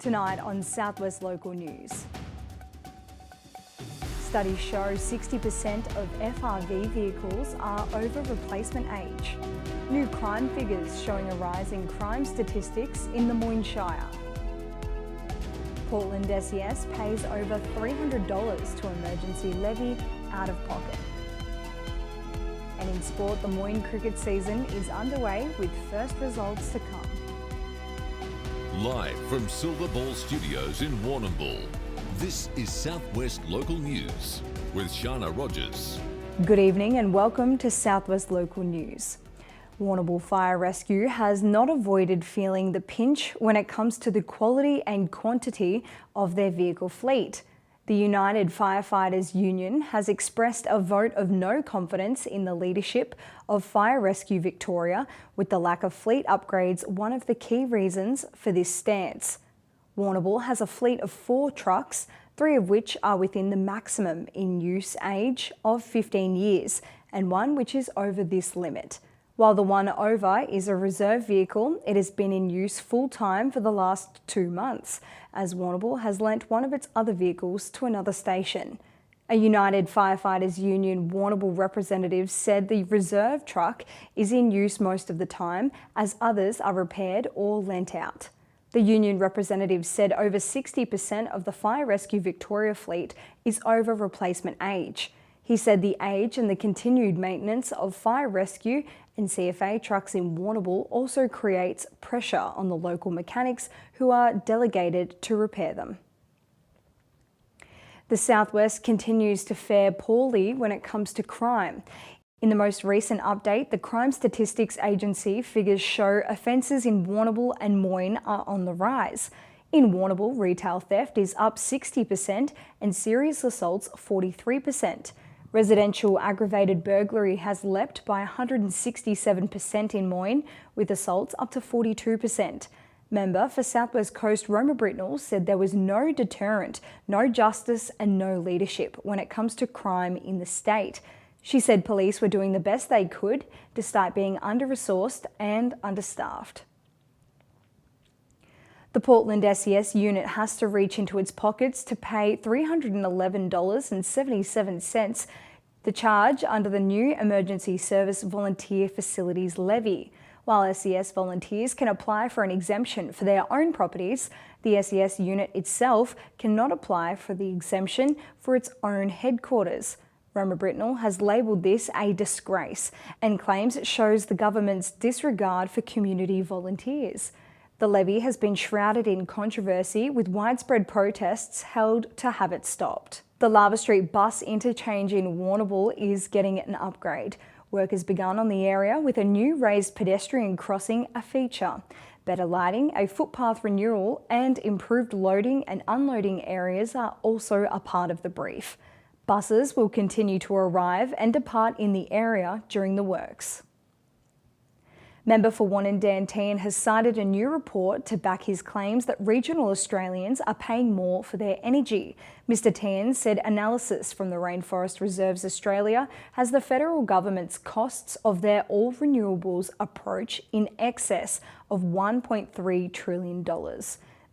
Tonight on Southwest Local News. Studies show 60% of FRV vehicles are over replacement age. New crime figures showing a rise in crime statistics in the Moyne Shire. Portland SES pays over $300 to emergency levy out of pocket. And in sport, the Moyne cricket season is underway with first results to come. Live from Silver Ball Studios in Warrnambool, this is Southwest Local News with Sharna Rogers. Good evening and welcome to Southwest Local News. Warrnambool Fire Rescue has not avoided feeling the pinch when it comes to the quality and quantity of their vehicle fleet. The United Firefighters Union has expressed a vote of no confidence in the leadership of Fire Rescue Victoria, with the lack of fleet upgrades one of the key reasons for this stance. Warrnambool has a fleet of 4 trucks, 3 of which are within the maximum in use age of 15 years, and one which is over this limit. While the one over is a reserve vehicle, it has been in use full-time for the last 2 months, as Warrnambool has lent one of its other vehicles to another station. A United Firefighters Union Warrnambool representative said the reserve truck is in use most of the time, as others are repaired or lent out. The union representative said over 60% of the Fire Rescue Victoria fleet is over replacement age. He said the age and the continued maintenance of fire rescue and CFA trucks in Warrnambool also creates pressure on the local mechanics who are delegated to repair them. The Southwest continues to fare poorly when it comes to crime. In the most recent update, the Crime Statistics Agency figures show offences in Warrnambool and Moyne are on the rise. In Warrnambool, retail theft is up 60% and serious assaults 43%. Residential aggravated burglary has leapt by 167% in Moyne, with assaults up to 42%. Member for Southwest Coast Roma Britnell said there was no deterrent, no justice and no leadership when it comes to crime in the state. She said police were doing the best they could despite being under-resourced and understaffed. The Portland SES unit has to reach into its pockets to pay $311.77, the charge under the new Emergency Service Volunteer Facilities Levy. While SES volunteers can apply for an exemption for their own properties, the SES unit itself cannot apply for the exemption for its own headquarters. Roma Britnell has labelled this a disgrace and claims it shows the government's disregard for community volunteers. The levy has been shrouded in controversy, with widespread protests held to have it stopped. The Lava Street bus interchange in Warrnambool is getting an upgrade. Work has begun on the area, with a new raised pedestrian crossing a feature. Better lighting, a footpath renewal and improved loading and unloading areas are also a part of the brief. Buses will continue to arrive and depart in the area during the works. Member for Warrnambool has cited a new report to back his claims that regional Australians are paying more for their energy. Mr Tan said analysis from the Rainforest Reserves Australia has the federal government's costs of their all renewables approach in excess of $1.3 trillion.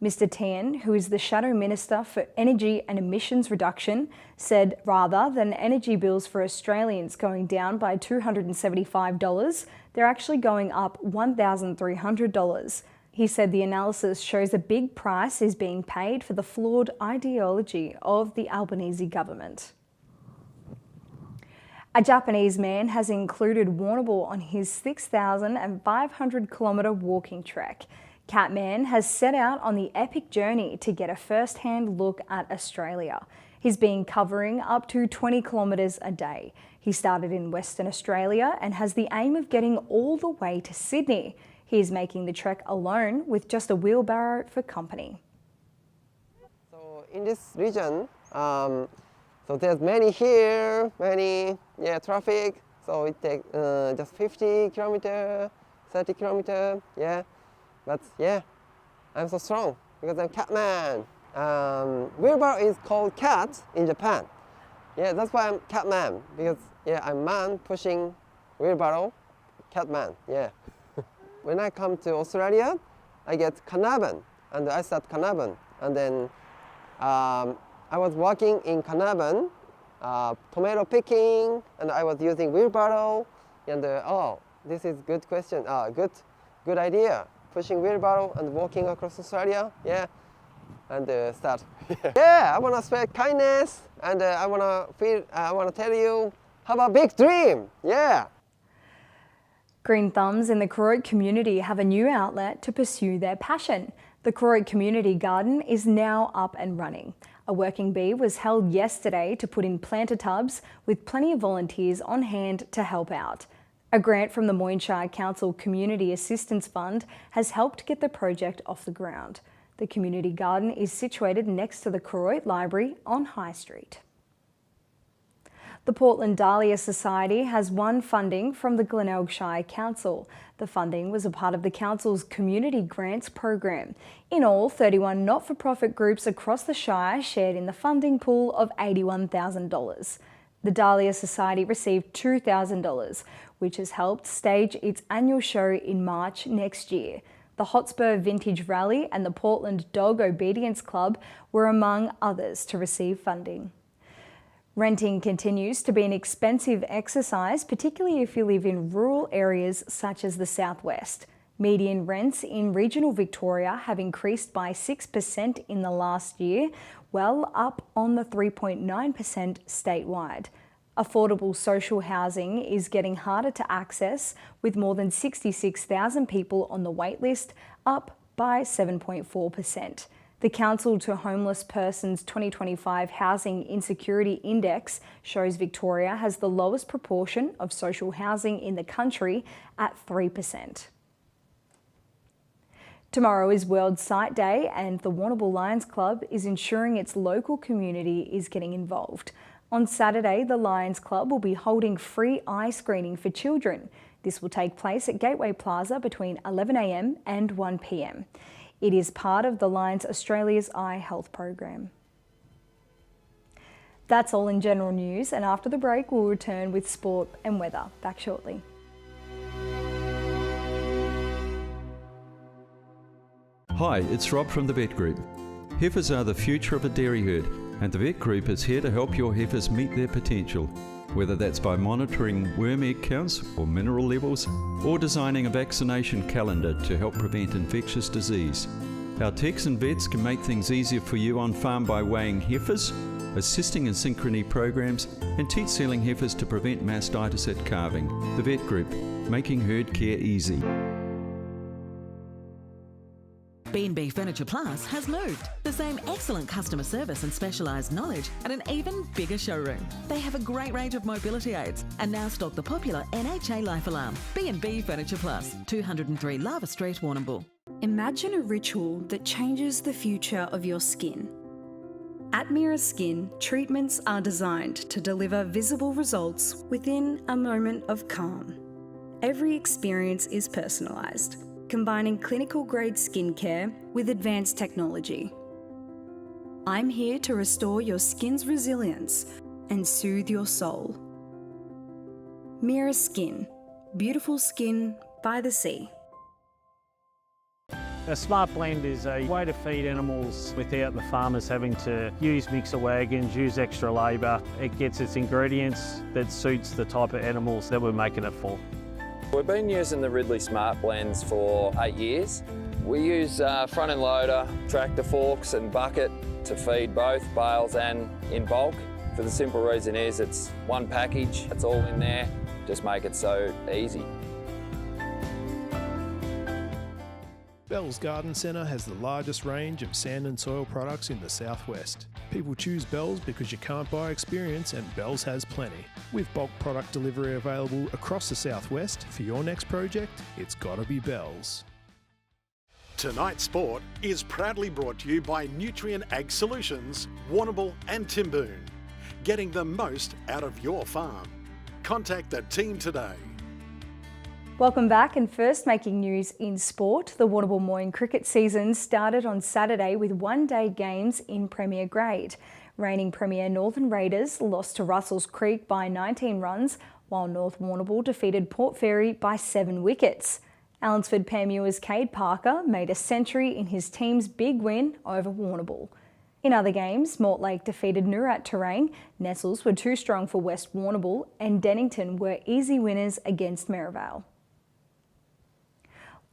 Mr Tan, who is the Shadow Minister for Energy and Emissions Reduction, said rather than energy bills for Australians going down by $275, they're actually going up $1,300. He said the analysis shows a big price is being paid for the flawed ideology of the Albanese government. A Japanese man has included Warrnambool on his 6,500-kilometre walking trek. Catman has set out on the epic journey to get a first-hand look at Australia. He's been covering up to 20 kilometres a day. He started in Western Australia and has the aim of getting all the way to Sydney. He is making the trek alone with just a wheelbarrow for company. So in this region, so there's many traffic. So it takes just 50 kilometer, 30 kilometer, yeah. But yeah, I'm so strong because I'm Catman. Wheelbarrow is called cat in Japan. Yeah, that's why I'm Catman, because yeah, I'm man pushing wheelbarrow, Catman, yeah. When I come to Australia, I get Carnarvon. and I started Carnarvon. And then I was working in Carnarvon, tomato picking, and I was using wheelbarrow. And oh, this is good question. Good idea. Pushing wheelbarrow and walking across Australia. Yeah, and start. Yeah, I want to spread kindness, and I want to tell you, have a big dream. Yeah. Green Thumbs in the Koroit community have a new outlet to pursue their passion. The Koroit Community Garden is now up and running. A working bee was held yesterday to put in planter tubs with plenty of volunteers on hand to help out. A grant from the Moyne Shire Council Community Assistance Fund has helped get the project off the ground. The community garden is situated next to the Koroit Library on High Street. The Portland Dahlia Society has won funding from the Glenelg Shire Council. The funding was a part of the council's community grants program. In all, 31 not-for-profit groups across the Shire shared in the funding pool of $81,000. The Dahlia Society received $2,000, which has helped stage its annual show in March next year. The Hotspur Vintage Rally and the Portland Dog Obedience Club were among others to receive funding. Renting continues to be an expensive exercise, particularly if you live in rural areas such as the southwest. Median rents in regional Victoria have increased by 6% in the last year, well up on the 3.9% statewide. Affordable social housing is getting harder to access, with more than 66,000 people on the waitlist, up by 7.4%. The Council to Homeless Persons 2025 Housing Insecurity Index shows Victoria has the lowest proportion of social housing in the country at 3%. Tomorrow is World Sight Day, and the Warrnambool Lions Club is ensuring its local community is getting involved. On Saturday, the Lions Club will be holding free eye screening for children. This will take place at Gateway Plaza between 11 a.m. and 1 p.m. It is part of the Lions Australia's Eye Health Program. That's all in general news, and after the break we'll return with sport and weather. Back shortly. Hi, it's Rob from the Vet Group. Heifers are the future of a dairy herd, and the Vet Group is here to help your heifers meet their potential, whether that's by monitoring worm egg counts or mineral levels, or designing a vaccination calendar to help prevent infectious disease. Our techs and vets can make things easier for you on farm by weighing heifers, assisting in synchrony programs, and teat sealing heifers to prevent mastitis at calving. The Vet Group, making herd care easy. B&B Furniture Plus has moved. The same excellent customer service and specialised knowledge at an even bigger showroom. They have a great range of mobility aids and now stock the popular NHA Life Alarm. B&B Furniture Plus, 203 Lava Street, Warrnambool. Imagine a ritual that changes the future of your skin. At Mira Skin, treatments are designed to deliver visible results within a moment of calm. Every experience is personalised, combining clinical-grade skincare with advanced technology. I'm here to restore your skin's resilience and soothe your soul. Mira Skin, beautiful skin by the sea. A smart blend is a way to feed animals without the farmers having to use mixer wagons, use extra labour. It gets its ingredients that suits the type of animals that we're making it for. We've been using the Ridley Smart Blends for 8 years. We use front end loader, tractor forks and bucket to feed both bales and in bulk. For the simple reason is it's one package, it's all in there, just make it so easy. Bell's Garden Centre has the largest range of sand and soil products in the southwest. People choose Bell's because you can't buy experience, and Bell's has plenty. With bulk product delivery available across the southwest, for your next project, it's gotta be Bell's. Tonight's sport is proudly brought to you by Nutrient Ag Solutions, Warrnambool and Timboon. Getting the most out of your farm. Contact the team today. Welcome back, and first making news in sport, the Warrnambool Moyne cricket season started on Saturday with one-day games in Premier Grade. Reigning Premier Northern Raiders lost to Russells Creek by 19 runs, while North Warrnambool defeated Port Fairy by 7 wickets. Allendsford Pamuir's Cade Parker made a century in his team's big win over Warrnambool. In other games, Mortlake defeated Noorat Terrain, Nestles were too strong for West Warrnambool, and Dennington were easy winners against Merivale.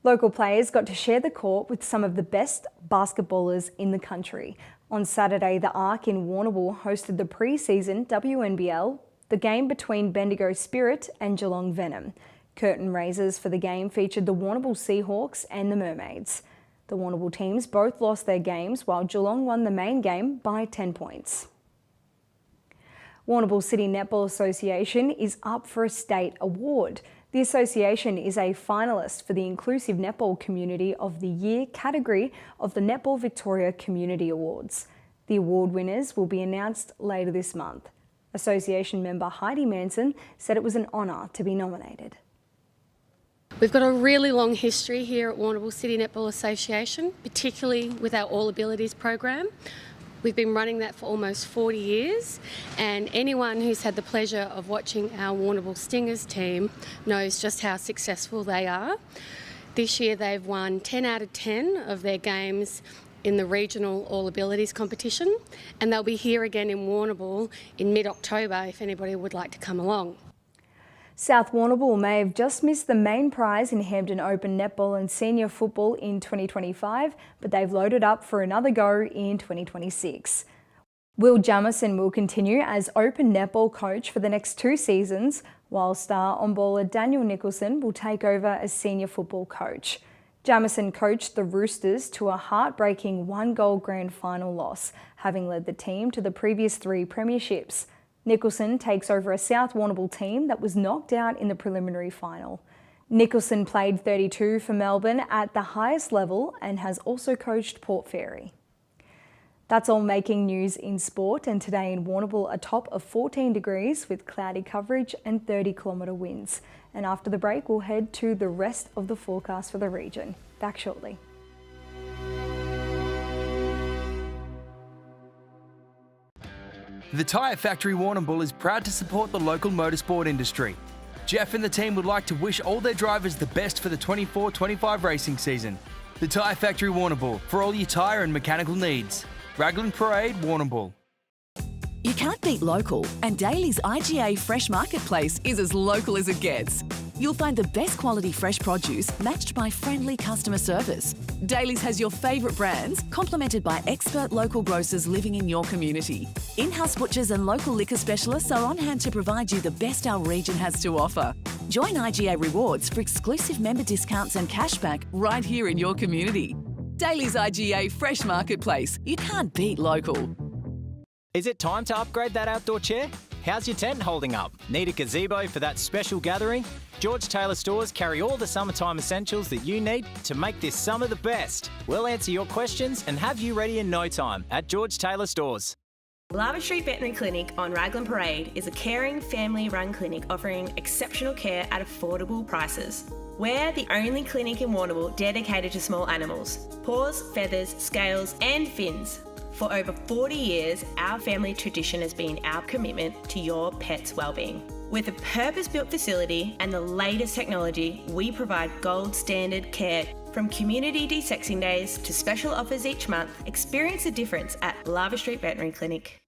Local players got to share the court with some of the best basketballers in the country. On Saturday, the Arc in Warrnambool hosted the pre-season WNBL, the game between Bendigo Spirit and Geelong Venom. Curtain raisers for the game featured the Warrnambool Seahawks and the Mermaids. The Warrnambool teams both lost their games, while Geelong won the main game by 10 points. Warrnambool City Netball Association is up for a state award. The association is a finalist for the Inclusive Netball Community of the Year category of the Netball Victoria Community Awards. The award winners will be announced later this month. Association member Heidi Manson said it was an honour to be nominated. We've got a really long history here at Warrnambool City Netball Association, particularly with our All Abilities program. We've been running that for almost 40 years, and anyone who's had the pleasure of watching our Warrnambool Stingers team knows just how successful they are. This year they've won 10 out of 10 of their games in the regional All Abilities competition, and they'll be here again in Warrnambool in mid-October if anybody would like to come along. South Warrnambool may have just missed the main prize in Hampden Open Netball and Senior Football in 2025, but they've loaded up for another go in 2026. Will Jamison will continue as Open Netball coach for the next 2 seasons, while star on-baller Daniel Nicholson will take over as Senior Football coach. Jamison coached the Roosters to a heartbreaking 1-goal grand final loss, having led the team to the previous 3 premierships. Nicholson takes over a South Warrnambool team that was knocked out in the preliminary final. Nicholson played 32 for Melbourne at the highest level and has also coached Port Fairy. That's all making news in sport, and today in Warrnambool a top of 14 degrees with cloudy coverage and 30-kilometre winds. And after the break we'll head to the rest of the forecast for the region. Back shortly. The Tyre Factory Warrnambool is proud to support the local motorsport industry. Jeff and the team would like to wish all their drivers the best for the 24-25 racing season. The Tyre Factory Warrnambool, for all your tyre and mechanical needs. Raglan Parade, Warrnambool. You can't beat local, and Daly's IGA Fresh Marketplace is as local as it gets. You'll find the best quality fresh produce matched by friendly customer service. Daly's has your favourite brands, complemented by expert local grocers living in your community. In-house butchers and local liquor specialists are on hand to provide you the best our region has to offer. Join IGA Rewards for exclusive member discounts and cashback right here in your community. Daly's IGA Fresh Marketplace. You can't beat local. Is it time to upgrade that outdoor chair? How's your tent holding up? Need a gazebo for that special gathering? George Taylor Stores carry all the summertime essentials that you need to make this summer the best. We'll answer your questions and have you ready in no time at George Taylor Stores. Lava Street Veterinary Clinic on Raglan Parade is a caring, family-run clinic offering exceptional care at affordable prices. We're the only clinic in Warrnambool dedicated to small animals: paws, feathers, scales and fins. For over 40 years, our family tradition has been our commitment to your pet's wellbeing. With a purpose-built facility and the latest technology, we provide gold standard care. From community de-sexing days to special offers each month, experience the difference at Lava Street Veterinary Clinic.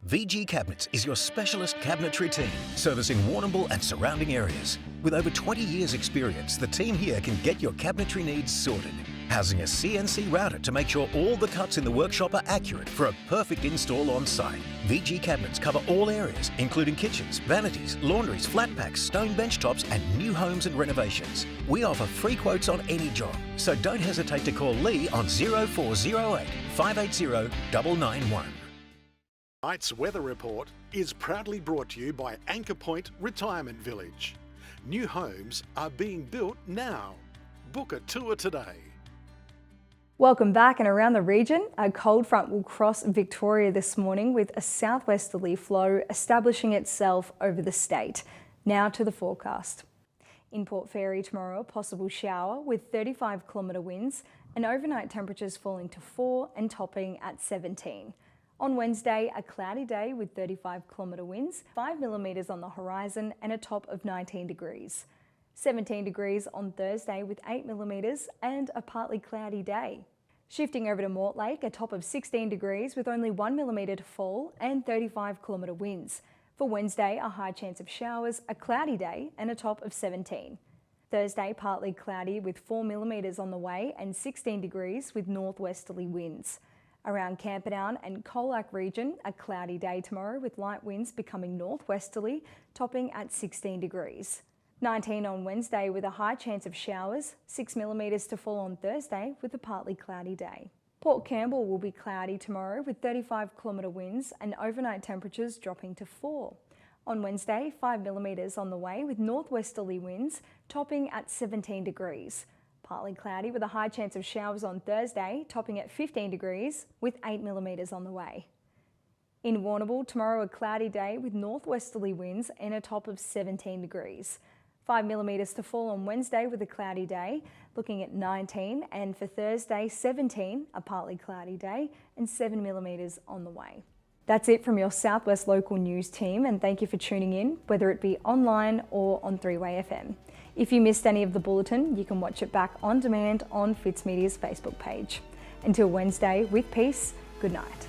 VG Cabinets is your specialist cabinetry team, servicing Warrnambool and surrounding areas. With over 20 years' experience, the team here can get your cabinetry needs sorted. Housing a CNC router to make sure all the cuts in the workshop are accurate for a perfect install on site. VG Cabinets cover all areas, including kitchens, vanities, laundries, flat packs, stone bench tops and new homes and renovations. We offer free quotes on any job, so don't hesitate to call Lee on 0408 580 991. Tonight's weather report is proudly brought to you by Anchor Point Retirement Village. New homes are being built now. Book a tour today. Welcome back, and around the region, a cold front will cross Victoria this morning with a southwesterly flow establishing itself over the state. Now to the forecast. In Port Fairy tomorrow, a possible shower with 35-kilometre winds and overnight temperatures falling to 4 and topping at 17. On Wednesday, a cloudy day with 35-kilometre winds, 5 millimetres on the horizon and a top of 19 degrees. 17 degrees on Thursday with 8 millimetres and a partly cloudy day. Shifting over to Mortlake, a top of 16 degrees with only 1 millimetre to fall and 35-kilometre winds. For Wednesday, a high chance of showers, a cloudy day and a top of 17. Thursday, partly cloudy with 4 millimetres on the way and 16 degrees with northwesterly winds. Around Camperdown and Colac region, a cloudy day tomorrow with light winds becoming northwesterly, topping at 16 degrees. 19 on Wednesday with a high chance of showers, 6 millimetres to fall on Thursday with a partly cloudy day. Port Campbell will be cloudy tomorrow with 35-kilometre winds and overnight temperatures dropping to 4. On Wednesday, 5 millimetres on the way with northwesterly winds, topping at 17 degrees. Partly cloudy with a high chance of showers on Thursday, topping at 15 degrees with 8 millimetres on the way. In Warrnambool, tomorrow a cloudy day with northwesterly winds and a top of 17 degrees. 5 millimetres to fall on Wednesday with a cloudy day, looking at 19, and for Thursday 17, a partly cloudy day, and 7 millimetres on the way. That's it from your Southwest Local News team, and thank you for tuning in, whether it be online or on 3-Way FM. If you missed any of the bulletin, you can watch it back on demand on Fitzmedias Facebook page. Until Wednesday, with peace, good night.